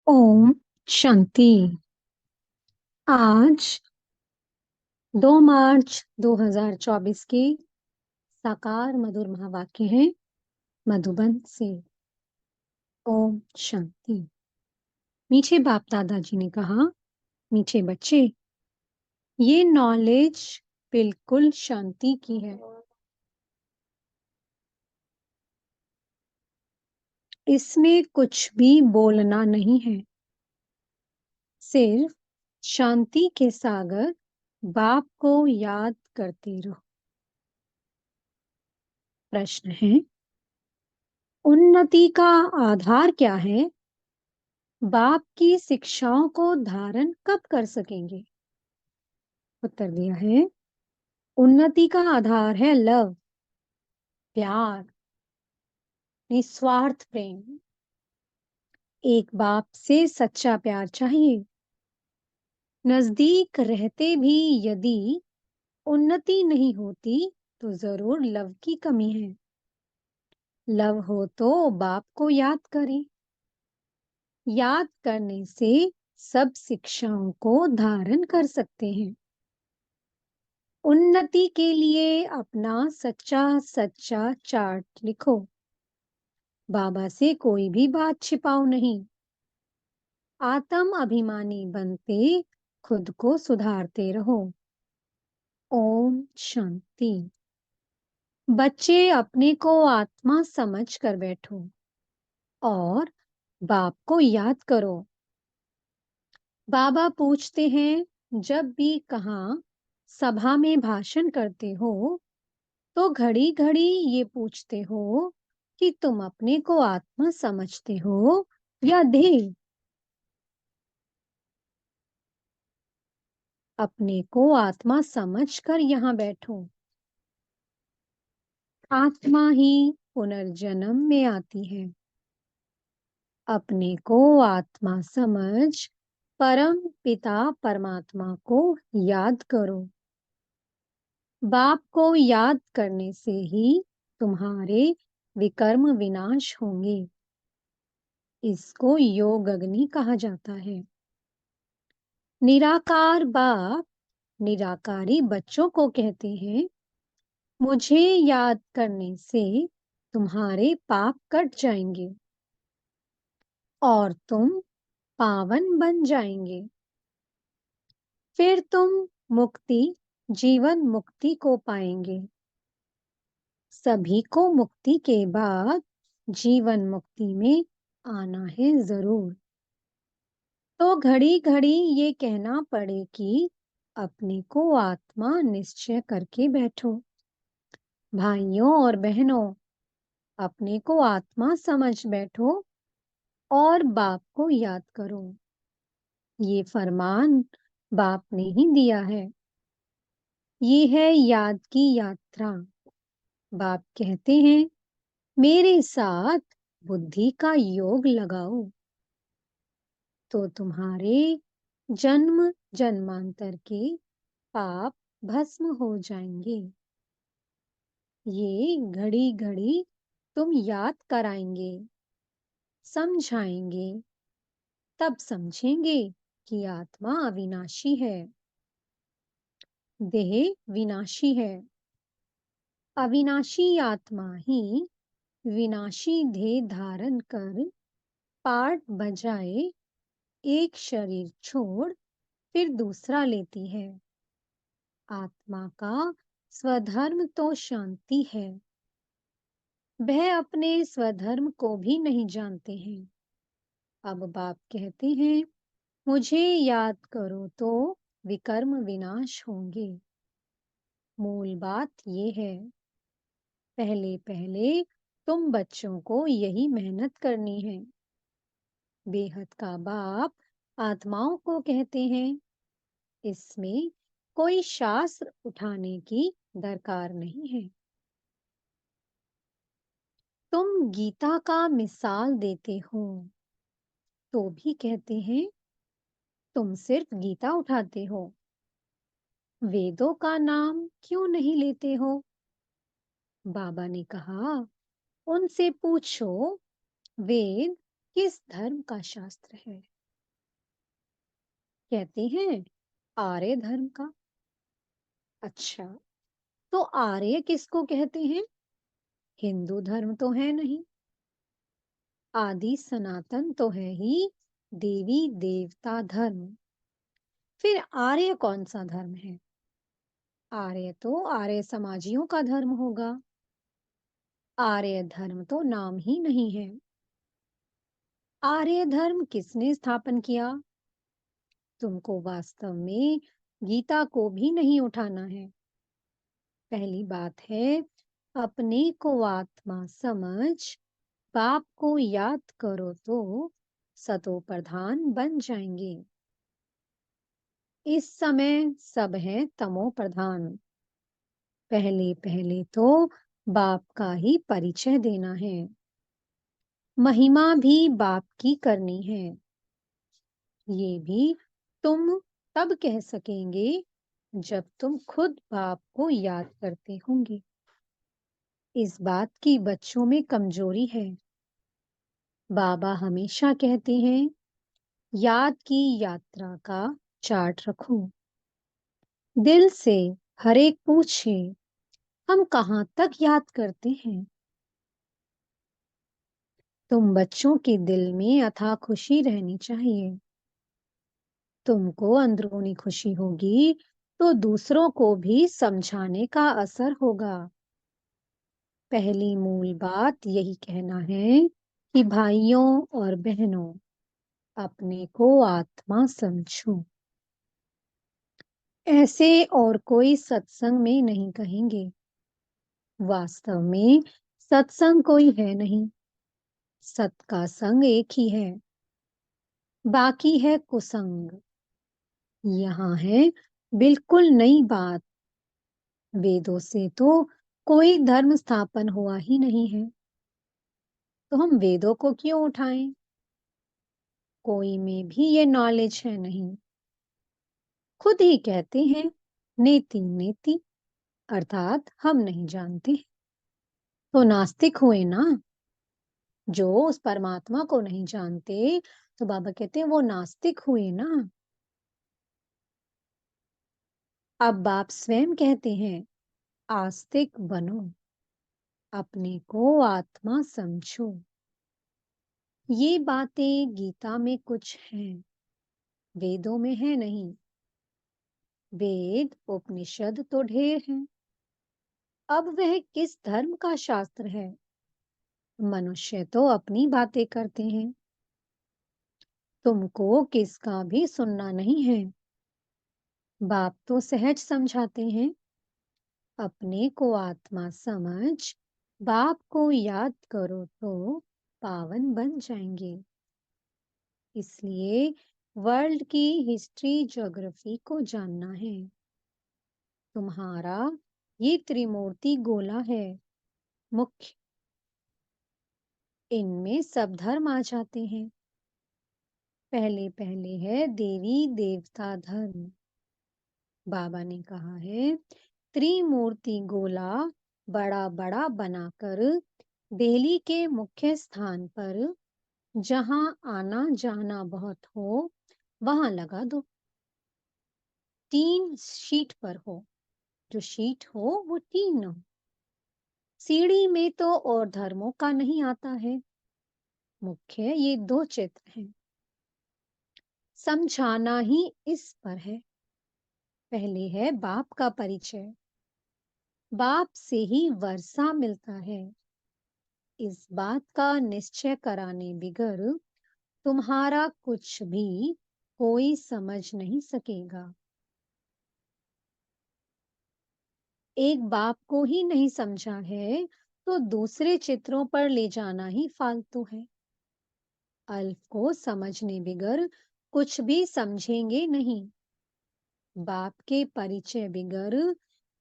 ओम शांति। आज 2 मार्च 2024 की साकार मधुर महावाक्य है मधुबन से। ओम शांति। मीठे बाप दादाजी ने कहा, मीठे बच्चे, ये नॉलेज बिल्कुल शांति की है। इसमें कुछ भी बोलना नहीं है, सिर्फ शांति के सागर बाप को याद करते रहो। प्रश्न है, उन्नति का आधार क्या है? बाप की शिक्षाओं को धारण कब कर सकेंगे? उत्तर दिया है, उन्नति का आधार है लव, प्यार, निस्वार्थ प्रेम। एक बाप से सच्चा प्यार चाहिए। नजदीक रहते भी यदि उन्नति नहीं होती तो जरूर लव की कमी है। लव हो तो बाप को याद करें। याद करने से सब शिक्षाओं को धारण कर सकते हैं। उन्नति के लिए अपना सच्चा सच्चा चार्ट लिखो। बाबा से कोई भी बात छिपाओ नहीं। आत्म अभिमानी बनते खुद को सुधारते रहो। ओम शांति। बच्चे अपने को आत्मा समझ कर बैठो और बाप को याद करो। बाबा पूछते हैं, जब भी कहाँ सभा में भाषण करते हो तो घड़ी घड़ी ये पूछते हो कि तुम अपने को आत्मा समझते हो या देह? अपने को आत्मा समझकर यहाँ बैठो। आत्मा ही पुनर्जन्म में आती है। अपने को आत्मा समझ परम पिता परमात्मा को याद करो। बाप को याद करने से ही तुम्हारे विकर्म विनाश होंगे। इसको योग अग्नि कहा जाता है। निराकार बाप निराकारी बच्चों को कहते हैं, मुझे याद करने से तुम्हारे पाप कट जाएंगे और तुम पावन बन जाएंगे। फिर तुम मुक्ति, जीवन मुक्ति को पाएंगे। सभी को मुक्ति के बाद जीवन मुक्ति में आना है जरूर। तो घड़ी घड़ी ये कहना पड़े कि अपने को आत्मा निश्चय करके बैठो। भाइयों और बहनों, अपने को आत्मा समझ बैठो और बाप को याद करो। ये फरमान बाप ने ही दिया है। ये है याद की यात्रा। बाप कहते हैं, मेरे साथ बुद्धि का योग लगाओ तो तुम्हारे जन्म जन्मांतर के पाप भस्म हो जाएंगे। ये घड़ी घड़ी तुम याद कराएंगे, समझाएंगे, तब समझेंगे कि आत्मा अविनाशी है, देह विनाशी है। अविनाशी आत्मा ही विनाशी देह धारण कर पार्ट बजाए एक शरीर छोड़ फिर दूसरा लेती है। आत्मा का स्वधर्म तो शांति है। वह अपने स्वधर्म को भी नहीं जानते हैं। अब बाप कहते हैं, मुझे याद करो तो विकर्म विनाश होंगे। मूल बात ये है, पहले पहले तुम बच्चों को यही मेहनत करनी है। बेहद का बाप आत्माओं को कहते हैं, इसमें कोई शास्त्र उठाने की दरकार नहीं है। तुम गीता का मिसाल देते हो तो भी कहते हैं, तुम सिर्फ गीता उठाते हो, वेदों का नाम क्यों नहीं लेते हो? बाबा ने कहा, उनसे पूछो वेद किस धर्म का शास्त्र है। कहते हैं आर्य धर्म का। अच्छा, तो आर्य किसको कहते हैं? हिंदू धर्म तो है नहीं। आदि सनातन तो है ही देवी देवता धर्म। फिर आर्य कौन सा धर्म है? आर्य तो आर्य समाजियों का धर्म होगा। आर्य धर्म तो नाम ही नहीं है। आर्य धर्म किसने स्थापन किया? तुमको वास्तव में गीता को भी नहीं उठाना है। पहली बात है, अपने को आत्मा समझ, बाप को याद करो तो सतो प्रधान बन जाएंगे। इस समय सब है तमो प्रधान। पहले पहले तो बाप का ही परिचय देना है। महिमा भी बाप की करनी है। ये भी तुम तब कह सकेंगे जब तुम खुद बाप को याद करते होंगे। इस बात की बच्चों में कमजोरी है। बाबा हमेशा कहते हैं, याद की यात्रा का चार्ट रखो। दिल से हर एक पूछे, हम कहाँ तक याद करते हैं? तुम बच्चों के दिल में अथाह खुशी रहनी चाहिए। तुमको अंदरूनी खुशी होगी तो दूसरों को भी समझाने का असर होगा। पहली मूल बात यही कहना है कि भाइयों और बहनों, अपने को आत्मा समझो। ऐसे और कोई सत्संग में नहीं कहेंगे। वास्तव में सत्संग कोई है नहीं। सत का संग एक ही है, बाकी है कुसंग। यहाँ है बिल्कुल नई बात। वेदों से तो कोई धर्म स्थापन हुआ ही नहीं है, तो हम वेदों को क्यों उठाएं? कोई में भी ये नॉलेज है नहीं। खुद ही कहते हैं नेति नेति, अर्थात हम नहीं जानते। तो नास्तिक हुए ना, जो उस परमात्मा को नहीं जानते। तो बाबा कहते हैं वो नास्तिक हुए ना। अब बाप स्वयं कहते हैं, आस्तिक बनो, अपने को आत्मा समझो। ये बातें गीता में कुछ हैं, वेदों में है नहीं। वेद उपनिषद तो ढेर हैं। अब वह किस धर्म का शास्त्र है? मनुष्य तो अपनी बातें करते हैं। तुमको किसका भी सुनना नहीं है। बाप तो सहज समझाते हैं, अपने को आत्मा समझ, बाप को याद करो तो पावन बन जाएंगे। इसलिए वर्ल्ड की हिस्ट्री ज्योग्राफी को जानना है। तुम्हारा ये त्रिमूर्ति गोला है मुख्य। इनमें सब धर्म आ जाते हैं। पहले पहले है देवी देवता धर्म। बाबा ने कहा है, त्रिमूर्ति गोला बड़ा बड़ा बनाकर दिल्ली के मुख्य स्थान पर, जहां आना जाना बहुत हो, वहां लगा दो। 3 शीट पर हो, जो शीट हो वो 3 हो। सीढ़ी में तो और धर्मों का नहीं आता है। मुख्य ये 2 चित्र हैं। समझाना ही इस पर है। पहले है बाप का परिचय। बाप से ही वर्षा मिलता है। इस बात का निश्चय कराने बिगर तुम्हारा कुछ भी कोई समझ नहीं सकेगा। एक बाप को ही नहीं समझा है तो दूसरे चित्रों पर ले जाना ही फालतू है। अल्फ को समझने बिगर कुछ भी समझेंगे नहीं। बाप के परिचय बिगर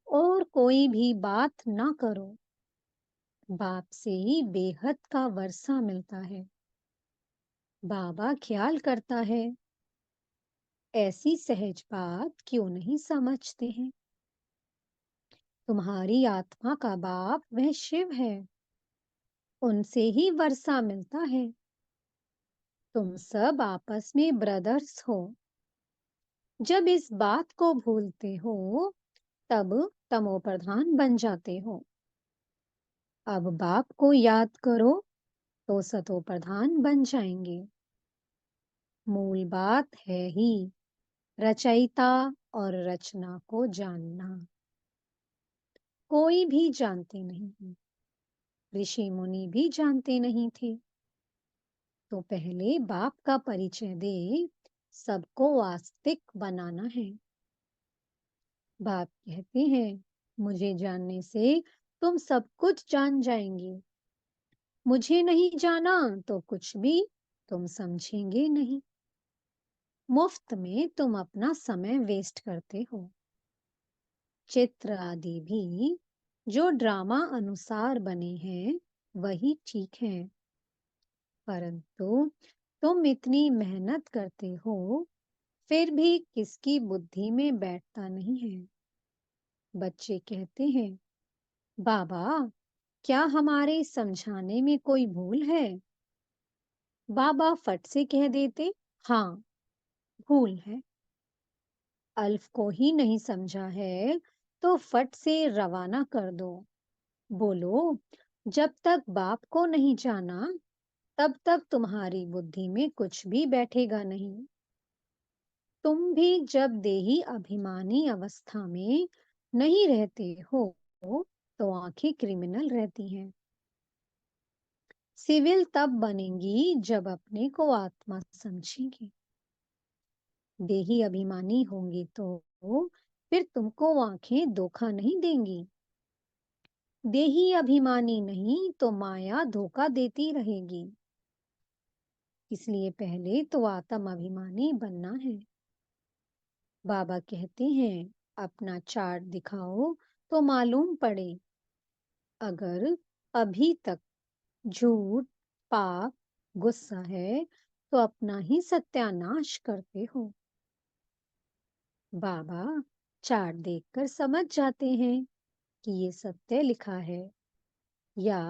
और कोई भी बात ना करो। बाप से ही बेहद का वर्षा मिलता है। बाबा ख्याल करता है। ऐसी सहज बात क्यों नहीं समझते हैं? तुम्हारी आत्मा का बाप वह शिव है। उनसे ही वर्षा मिलता है। तुम सब आपस में ब्रदर्स हो। जब इस बात को भूलते हो, तब तमो प्रधान बन जाते हो। अब बाप को याद करो तो सतो प्रधान बन जाएंगे। मूल बात है ही रचयिता और रचना को जानना। कोई भी जानते नहीं, ऋषि मुनि भी जानते नहीं थे। तो पहले बाप का परिचय दे, सबको आस्तिक बनाना है। बाप कहते हैं, मुझे जानने से तुम सब कुछ जान जाएंगे। मुझे नहीं जाना तो कुछ भी तुम समझेंगे नहीं। मुफ्त में तुम अपना समय वेस्ट करते हो। चित्र आदि भी जो ड्रामा अनुसार बने हैं वही ठीक है, परंतु तुम इतनी मेहनत करते हो, फिर भी किसकी बुद्धि में बैठता नहीं है। बच्चे कहते हैं, बाबा, क्या हमारे समझाने में कोई भूल है? बाबा फट से कह देते, हाँ, भूल है। अल्फ को ही नहीं समझा है तो फट से रवाना कर दो। बोलो, जब तक बाप को नहीं जाना, तब तक तुम्हारी बुद्धि में कुछ भी बैठेगा नहीं। तुम भी जब देही अभिमानी अवस्था में नहीं रहते हो, तो आंखें क्रिमिनल रहती हैं। सिविल तब बनेंगी जब अपने को आत्मा समझेंगी। देही अभिमानी होंगी तो फिर तुमको आंखें धोखा नहीं देंगी। देही अभिमानी नहीं तो माया धोखा देती रहेगी। इसलिए पहले तो आत्म अभिमानी बनना है। बाबा कहते हैं, अपना चार्ट दिखाओ तो मालूम पड़े। अगर अभी तक झूठ, पाप, गुस्सा है तो अपना ही सत्यानाश करते हो। बाबा चार्ट देखकर समझ जाते हैं कि ये सत्य लिखा है या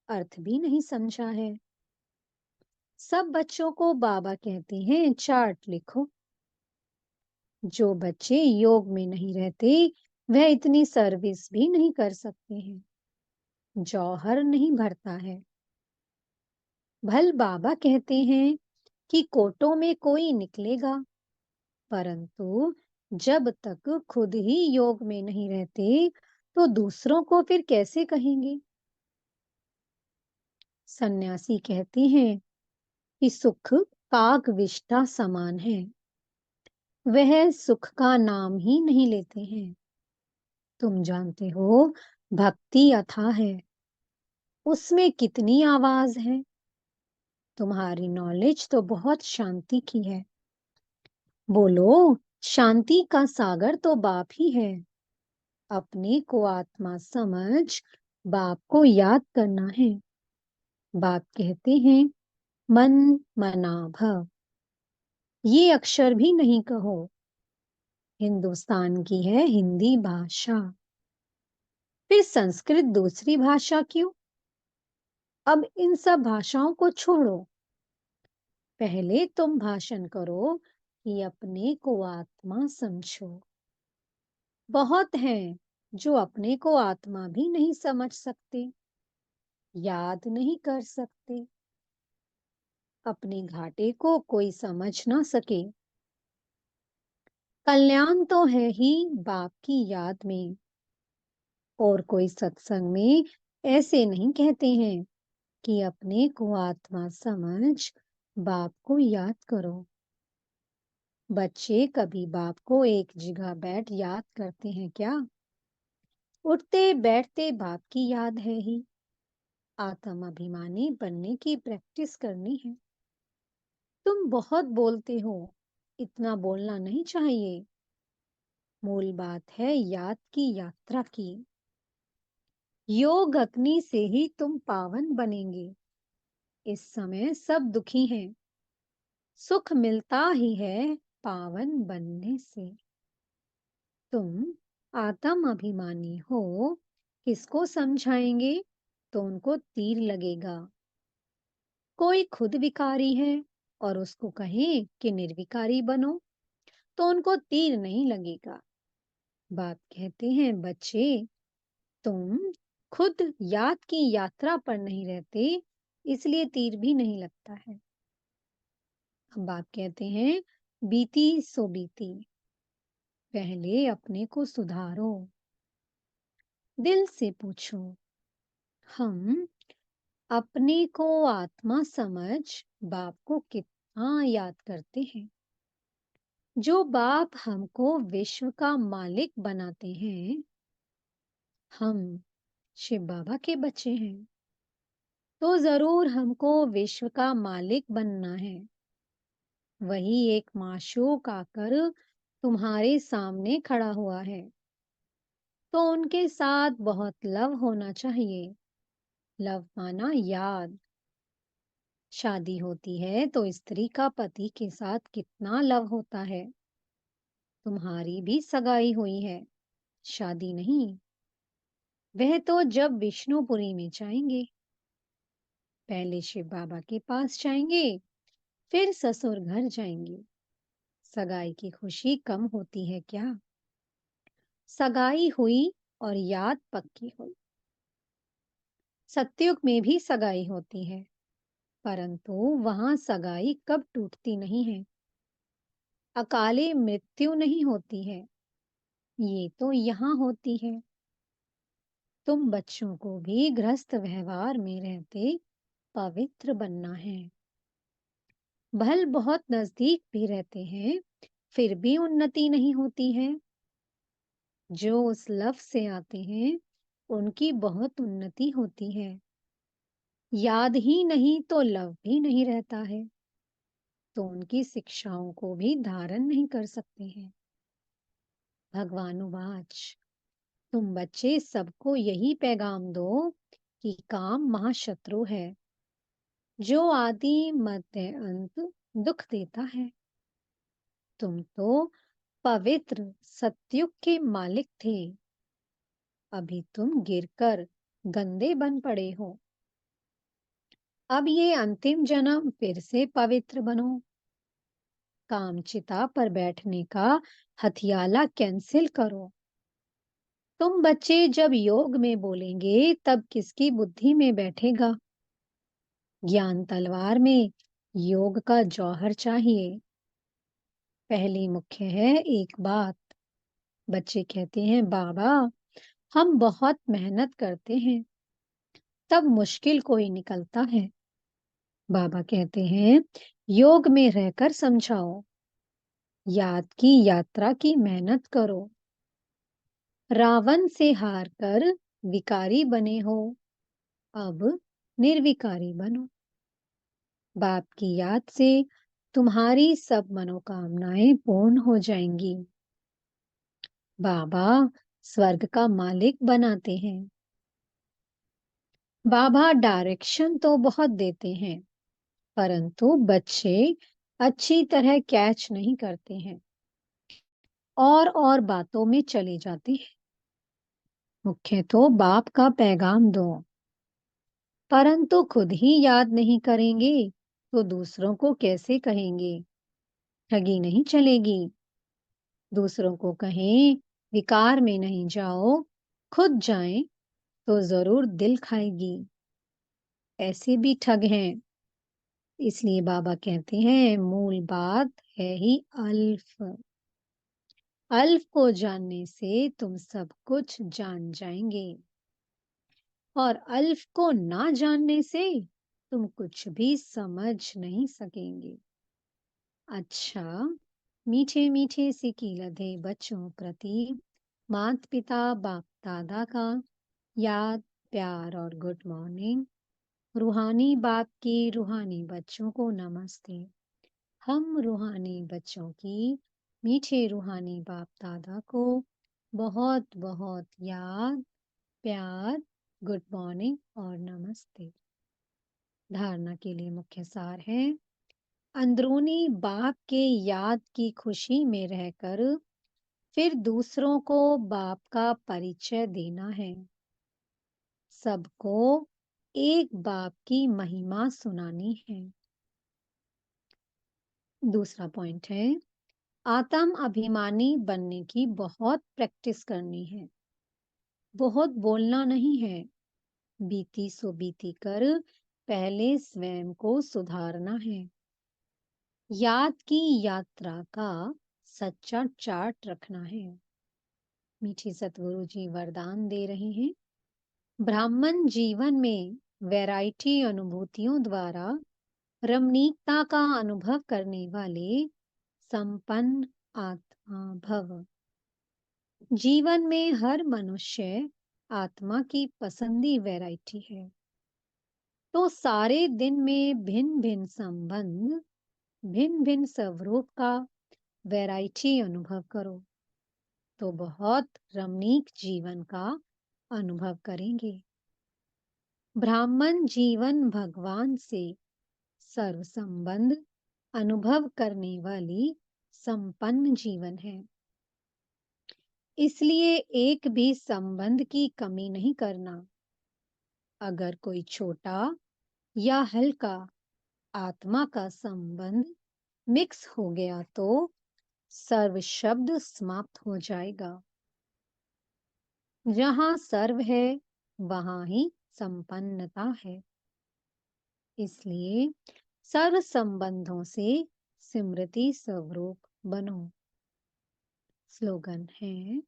अर्थ भी नहीं समझा है। सब बच्चों को बाबा कहते हैं, चार्ट लिखो। जो बच्चे योग में नहीं रहते, वह इतनी सर्विस भी नहीं कर सकते हैं। जौहर नहीं भरता है। भल बाबा कहते हैं कि कोटों में कोई निकलेगा, परंतु जब तक खुद ही योग में नहीं रहते, तो दूसरों को फिर कैसे कहेंगे? सन्यासी कहते हैं कि सुख काग विष्ठा समान है। वह सुख का नाम ही नहीं लेते हैं। तुम जानते हो, भक्ति अथाह है, उसमें कितनी आवाज है। तुम्हारी नॉलेज तो बहुत शांति की है। बोलो, शांति का सागर तो बाप ही है। अपने को आत्मा समझ बाप को याद करना है। बाप कहते हैं, मन मना भव। ये अक्षर भी नहीं कहो। हिंदुस्तान की है हिंदी भाषा, फिर संस्कृत दूसरी भाषा क्यों? अब इन सब भाषाओं को छोड़ो। पहले तुम भाषण करो कि अपने को आत्मा समझो। बहुत हैं जो अपने को आत्मा भी नहीं समझ सकते, याद नहीं कर सकते। अपने घाटे को कोई समझ ना सके। कल्याण तो है ही बाप की याद में। और कोई सत्संग में ऐसे नहीं कहते हैं कि अपने को आत्मा समझ बाप को याद करो। बच्चे कभी बाप को एक जगह बैठ याद करते हैं क्या? उठते बैठते बाप की याद है ही। आत्म अभिमानी बनने की प्रैक्टिस करनी है। तुम बहुत बोलते हो, इतना बोलना नहीं चाहिए। मूल बात है याद की यात्रा की। योग अग्नि से ही तुम पावन बनेंगे। इस समय सब दुखी हैं। सुख मिलता ही है पावन बनने से। तुम आत्म अभिमानी हो, किसको समझाएंगे तो उनको तीर लगेगा। कोई खुद विकारी है और उसको कहे कि निर्विकारी बनो, तो उनको तीर नहीं लगेगा। बाप कहते हैं, बच्चे, तुम खुद याद की यात्रा पर नहीं रहते, इसलिए तीर भी नहीं लगता है। अब बाप कहते हैं, बीती सो बीती, पहले अपने को सुधारो। दिल से पूछो, हम अपने को आत्मा समझ बाप को कितना याद करते हैं। जो बाप हमको विश्व का मालिक बनाते हैं, हम शिव बाबा के बच्चे हैं, तो जरूर हमको विश्व का मालिक बनना है। वही एक माशूक आकर तुम्हारे सामने खड़ा हुआ है, तो उनके साथ बहुत लव होना चाहिए। लव माना याद। शादी होती है तो स्त्री का पति के साथ कितना लव होता है। तुम्हारी भी सगाई हुई है, शादी नहीं। वह तो जब विष्णुपुरी में जाएंगे, पहले शिव बाबा के पास जाएंगे, फिर ससुर घर जाएंगे। सगाई की खुशी कम होती है क्या? सगाई हुई और याद पक्की हुई। सतयुग में भी सगाई होती है, परंतु वहां सगाई कब टूटती नहीं है, अकाले मृत्यु नहीं होती है। ये तो यहाँ होती है। तुम बच्चों को भी गृहस्थ व्यवहार में रहते पवित्र बनना है। भल बहुत नजदीक भी रहते हैं, फिर भी उन्नति नहीं होती है। जो उस लव से आते हैं, उनकी बहुत उन्नति होती है। याद ही नहीं तो लव भी नहीं रहता है, तो उनकी शिक्षाओं को भी धारण नहीं कर सकते हैं। भगवानुवाच, तुम बच्चे सबको यही पैगाम दो कि काम महाशत्रु है, जो आदि मध्य अंत दुख देता है। तुम तो पवित्र सतयुग के मालिक थे, अभी तुम गिरकर गंदे बन पड़े हो। अब ये अंतिम जन्म फिर से पवित्र बनो। कामचिता पर बैठने का हथियाला कैंसिल करो। तुम बच्चे जब योग में बोलेंगे, तब किसकी बुद्धि में बैठेगा? ज्ञान तलवार में योग का जौहर चाहिए। पहली मुख्य है एक बात। बच्चे कहते हैं, बाबा, हम बहुत मेहनत करते हैं, तब मुश्किल कोई निकलता है। बाबा कहते हैं, योग में रहकर समझाओ। याद की यात्रा की मेहनत करो। रावण से हार कर विकारी बने हो, अब निर्विकारी बनो। बाप की याद से तुम्हारी सब मनोकामनाएं पूर्ण हो जाएंगी। बाबा स्वर्ग का मालिक बनाते हैं। बाबा डायरेक्शन तो बहुत देते हैं, परंतु बच्चे अच्छी तरह कैच नहीं करते हैं और बातों में चले जाते हैं। मुख्य तो बाप का पैगाम दो, परंतु खुद ही याद नहीं करेंगे तो दूसरों को कैसे कहेंगे? ठगी नहीं चलेगी। दूसरों को कहें विकार में नहीं जाओ, खुद जाएं तो जरूर दिल खाएगी। ऐसे भी ठग हैं। इसलिए बाबा कहते हैं, मूल बात है ही अल्फ। अल्फ को जानने से तुम सब कुछ जान जाएंगे, और अल्फ को ना जानने से तुम कुछ भी समझ नहीं सकेंगे। अच्छा, मीठे मीठे सिकी लधे बच्चों प्रति माता पिता बाप दादा का याद, प्यार और गुड मॉर्निंग। रूहानी बाप की रूहानी बच्चों को नमस्ते। हम रूहानी बच्चों की मीठे रूहानी बाप दादा को बहुत बहुत याद, प्यार, गुड मॉर्निंग और नमस्ते। धारणा के लिए मुख्य सार है, अंदरूनी बाप के याद की खुशी में रहकर फिर दूसरों को बाप का परिचय देना है। सबको एक बाप की महिमा सुनानी है। दूसरा पॉइंट है, आत्म अभिमानी बनने की बहुत प्रैक्टिस करनी है। बहुत बोलना नहीं है। बीती सो बीती कर पहले स्वयं को सुधारना है। याद की यात्रा का सच्चा चार्ट रखना है। मीठी सतगुरु जी वरदान दे रहे हैं। ब्राह्मण जीवन में वैरायटी अनुभूतियों द्वारा रमणीकता का अनुभव करने वाले संपन्न आत्मा भव। जीवन में हर मनुष्य आत्मा की पसंदी वैरायटी है। तो सारे दिन में भिन्न भिन्न संबंध, भिन्न भिन्न स्वरूप का वैरायटी अनुभव करो, तो बहुत रमणीक जीवन का अनुभव करेंगे। ब्राह्मण जीवन भगवान से सर्व संबंध अनुभव करने वाली संपन्न जीवन है। इसलिए एक भी संबंध की कमी नहीं करना। अगर कोई छोटा या हल्का आत्मा का संबंध मिक्स हो गया तो सर्व शब्द समाप्त हो जाएगा। जहां सर्व है वहां ही संपन्नता है। इसलिए सर्व संबंधों से स्मृति स्वरूप बनो। स्लोगन है,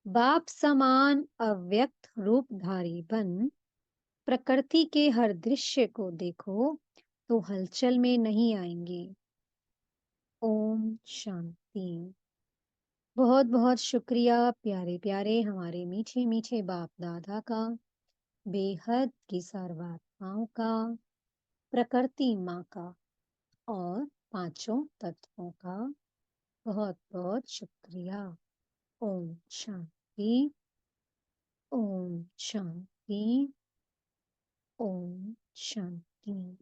बाप समान अव्यक्त रूपधारी बन प्रकृति के हर दृश्य को देखो तो हलचल में नहीं आएंगे। ओम शांति। बहुत बहुत शुक्रिया प्यारे प्यारे हमारे मीठे मीठे बाप दादा का, बेहद की सर्वात्माओं का, प्रकृति माँ का और पांचों तत्वों का बहुत बहुत शुक्रिया। ओम शांति। ओम शांति। ओम शांति।